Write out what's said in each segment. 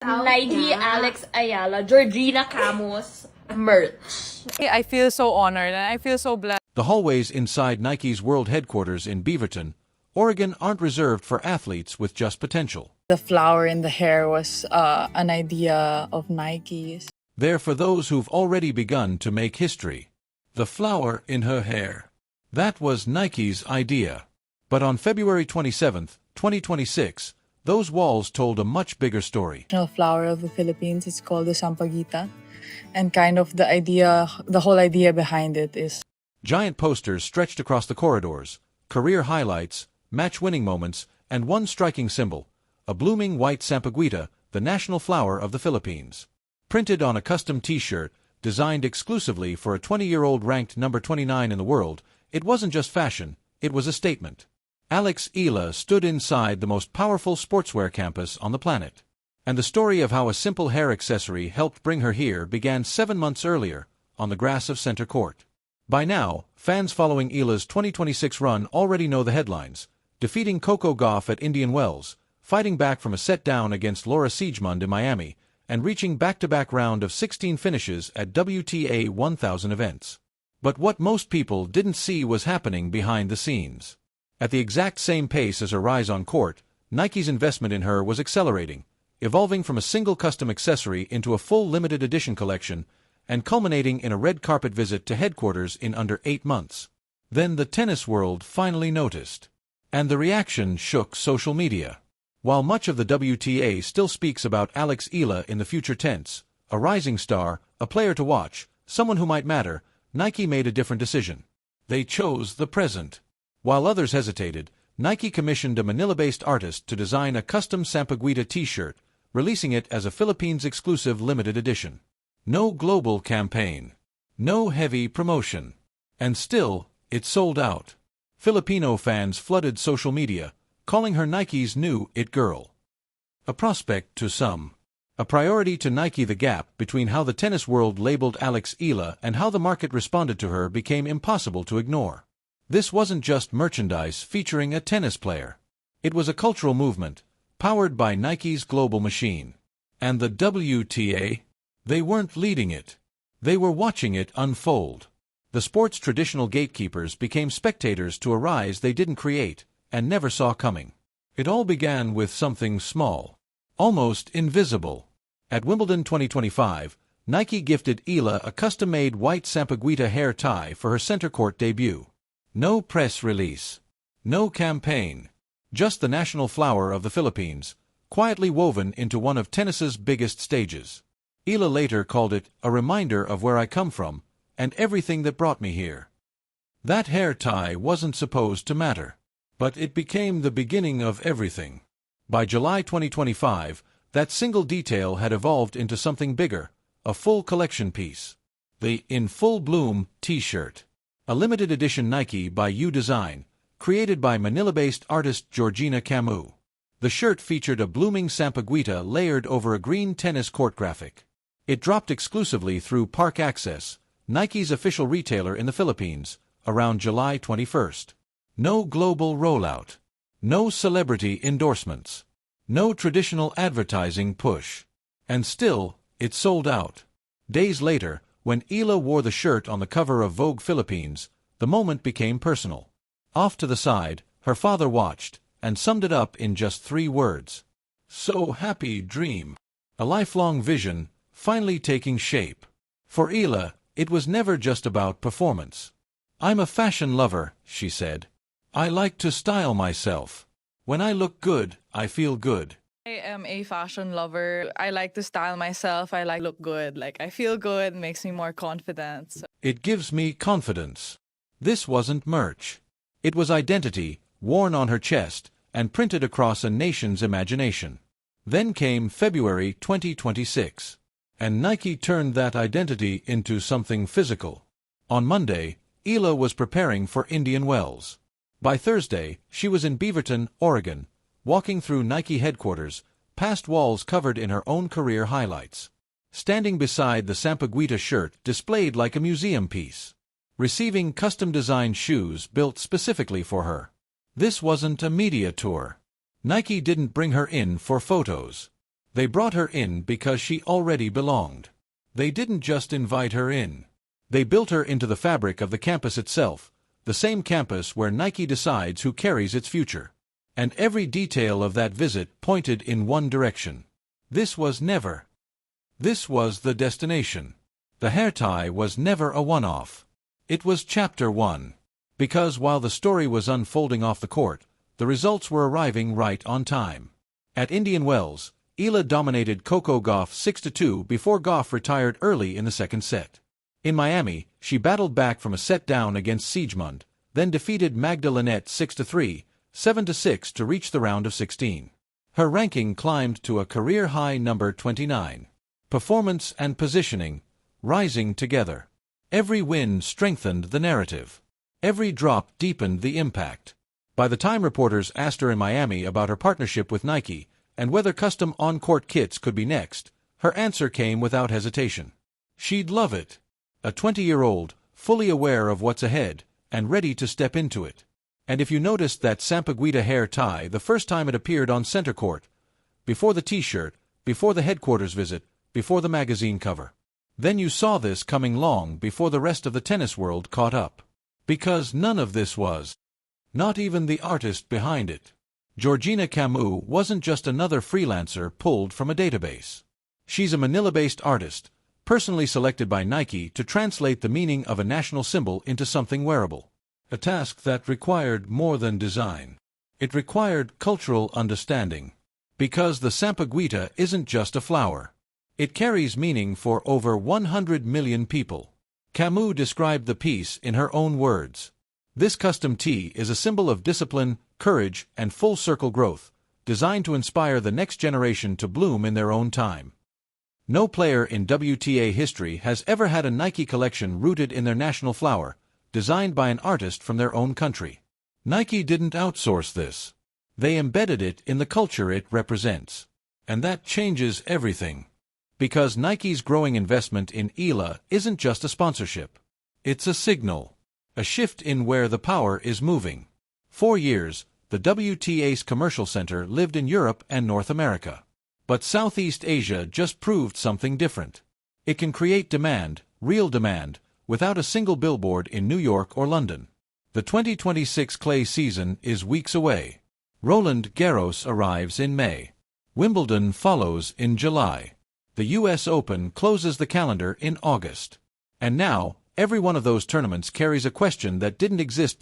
Nike, Alex Eala, Georgina Camus, merch. I feel so honored and I feel so blessed. The hallways inside Nike's world headquarters in Beaverton, Oregon aren't reserved for athletes with just potential. The flower in the hair was an idea of Nike's. They're for those who've already begun to make history. The flower in her hair. That was Nike's idea. But on February 27, 2026, those walls told a much bigger story. The flower of the Philippines is called the Sampaguita. And kind of the whole idea behind it is Giant posters stretched across the corridors, career highlights, match-winning moments, and one striking symbol, a blooming white sampaguita, the national flower of the Philippines. Printed on a custom t-shirt, designed exclusively for a 20-year-old ranked number 29 in the world, it wasn't just fashion, it was a statement. Alex Eala stood inside the most powerful sportswear campus on the planet. And the story of how a simple hair accessory helped bring her here began 7 months earlier, on the grass of center court. By now, fans following Eala's 2026 run already know the headlines: defeating Coco Gauff at Indian Wells, fighting back from a set-down against Laura Siegemund in Miami, and reaching back-to-back round of 16 finishes at WTA 1000 events. But what most people didn't see was happening behind the scenes. At the exact same pace as her rise on court, Nike's investment in her was accelerating, evolving from a single custom accessory into a full limited edition collection, and culminating in a red carpet visit to headquarters in under 8 months. Then the tennis world finally noticed. And the reaction shook social media. While much of the WTA still speaks about Alex Eala in the future tense, a rising star, a player to watch, someone who might matter, Nike made a different decision. They chose the present. While others hesitated, Nike commissioned a Manila-based artist to design a custom Sampaguita t-shirt, releasing it as a Philippines-exclusive limited edition. No global campaign. No heavy promotion. And still, it sold out. Filipino fans flooded social media, calling her Nike's new it girl. A prospect to some. A priority to Nike. The gap between how the tennis world labeled Alex Eala and how the market responded to her became impossible to ignore. This wasn't just merchandise featuring a tennis player. It was a cultural movement, powered by Nike's global machine. And the WTA? They weren't leading it. They were watching it unfold. The sport's traditional gatekeepers became spectators to a rise they didn't create, and never saw coming. It all began with something small, almost invisible. At Wimbledon 2025, Nike gifted Eala a custom-made white Sampaguita hair tie for her center court debut. No press release. No campaign. Just the national flower of the Philippines, quietly woven into one of tennis's biggest stages. Eala later called it a reminder of where I come from, and everything that brought me here. That hair tie wasn't supposed to matter. But it became the beginning of everything. By July 2025, that single detail had evolved into something bigger, a full collection piece. The In Full Bloom t-shirt. A limited edition Nike by You design, created by Manila-based artist Georgina Camus. The shirt featured a blooming Sampaguita layered over a green tennis court graphic. It dropped exclusively through Park Access, Nike's official retailer in the Philippines, around July 21st. No global rollout. No celebrity endorsements. No traditional advertising push. And still, it sold out. Days later, when Eala wore the shirt on the cover of Vogue Philippines, the moment became personal. Off to the side, her father watched, and summed it up in just 3 words. So happy dream. A lifelong vision, finally taking shape. For Eala, it was never just about performance. I'm a fashion lover, she said. I like to style myself. When I look good, I feel good. I am a fashion lover. I like to style myself. I like to look good. I feel good, makes me more confident. It gives me confidence. This wasn't merch. It was identity, worn on her chest, and printed across a nation's imagination. Then came February 2026. And Nike turned that identity into something physical. On Monday, Eala was preparing for Indian Wells. By Thursday, she was in Beaverton, Oregon, walking through Nike headquarters, past walls covered in her own career highlights. Standing beside the Sampaguita shirt displayed like a museum piece. Receiving custom-designed shoes built specifically for her. This wasn't a media tour. Nike didn't bring her in for photos. They brought her in because she already belonged. They didn't just invite her in. They built her into the fabric of the campus itself, the same campus where Nike decides who carries its future. And every detail of that visit pointed in one direction. This was never. This was the destination. The hair tie was never a one-off. It was chapter 1. Because while the story was unfolding off the court, the results were arriving right on time. At Indian Wells, Eala dominated Coco Gauff 6-2 before Gauff retired early in the second set. In Miami, she battled back from a set down against Siegmund, then defeated Magda Linette 6-3, 7-6 to reach the round of 16. Her ranking climbed to a career-high number 29. Performance and positioning, rising together. Every win strengthened the narrative. Every drop deepened the impact. By the time reporters asked her in Miami about her partnership with Nike and whether custom on-court kits could be next, her answer came without hesitation. She'd love it. A 20-year-old, fully aware of what's ahead, and ready to step into it. And if you noticed that Sampaguita hair tie the first time it appeared on center court, before the t-shirt, before the headquarters visit, before the magazine cover, then you saw this coming long before the rest of the tennis world caught up. Because none of this was. Not even the artist behind it. Georgina Camus wasn't just another freelancer pulled from a database. She's a Manila-based artist, personally selected by Nike to translate the meaning of a national symbol into something wearable. A task that required more than design. It required cultural understanding. Because the Sampaguita isn't just a flower. It carries meaning for over 100 million people. Camus described the piece in her own words. This custom tee is a symbol of discipline, courage, and full-circle growth, designed to inspire the next generation to bloom in their own time. No player in WTA history has ever had a Nike collection rooted in their national flower, designed by an artist from their own country. Nike didn't outsource this. They embedded it in the culture it represents. And that changes everything. Because Nike's growing investment in Eala isn't just a sponsorship. It's a signal. A shift in where the power is moving. For years, the WTA's commercial center lived in Europe and North America. But Southeast Asia just proved something different. It can create demand, real demand, without a single billboard in New York or London. The 2026 clay season is weeks away. Roland Garros arrives in May. Wimbledon follows in July. The US Open closes the calendar in August. And now, every one of those tournaments carries a question that didn't exist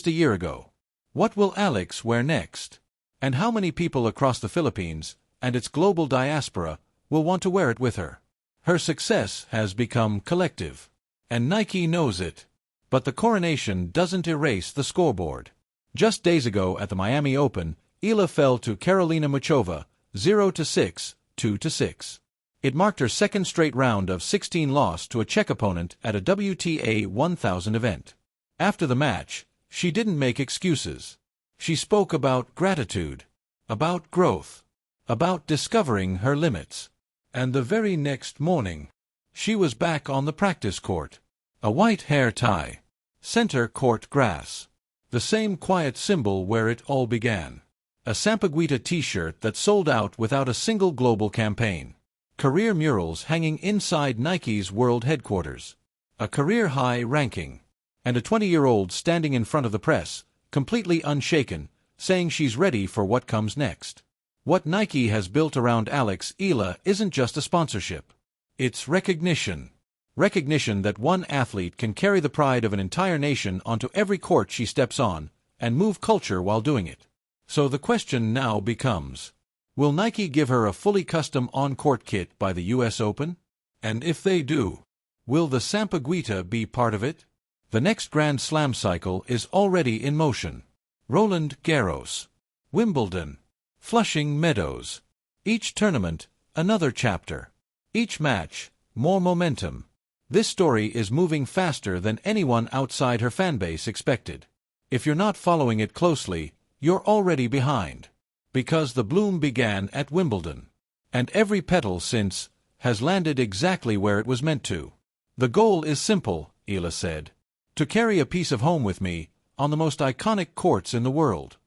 a year ago. What will Alex wear next? And how many people across the Philippines, and its global diaspora, will want to wear it with her? Her success has become collective. And Nike knows it. But the coronation doesn't erase the scoreboard. Just days ago at the Miami Open, Eala fell to Karolina Muchova, 0-6, 2-6. It marked her second straight round of 16 loss to a Czech opponent at a WTA 1000 event. After the match, she didn't make excuses. She spoke about gratitude, about growth, about discovering her limits. And the very next morning, she was back on the practice court. A white hair tie. Center court grass. The same quiet symbol where it all began. A Sampaguita t-shirt that sold out without a single global campaign. Career murals hanging inside Nike's world headquarters. A career-high ranking. And a 20-year-old standing in front of the press, completely unshaken, saying she's ready for what comes next. What Nike has built around Alex Eala isn't just a sponsorship. It's recognition. Recognition that one athlete can carry the pride of an entire nation onto every court she steps on, and move culture while doing it. So the question now becomes, will Nike give her a fully custom on-court kit by the US Open? And if they do, will the Sampaguita be part of it? The next Grand Slam cycle is already in motion. Roland Garros. Wimbledon. Flushing Meadows. Each tournament, another chapter. Each match, more momentum. This story is moving faster than anyone outside her fanbase expected. If you're not following it closely, you're already behind. Because the bloom began at Wimbledon. And every petal since has landed exactly where it was meant to. The goal is simple, Eala said. To carry a piece of home with me, on the most iconic courts in the world.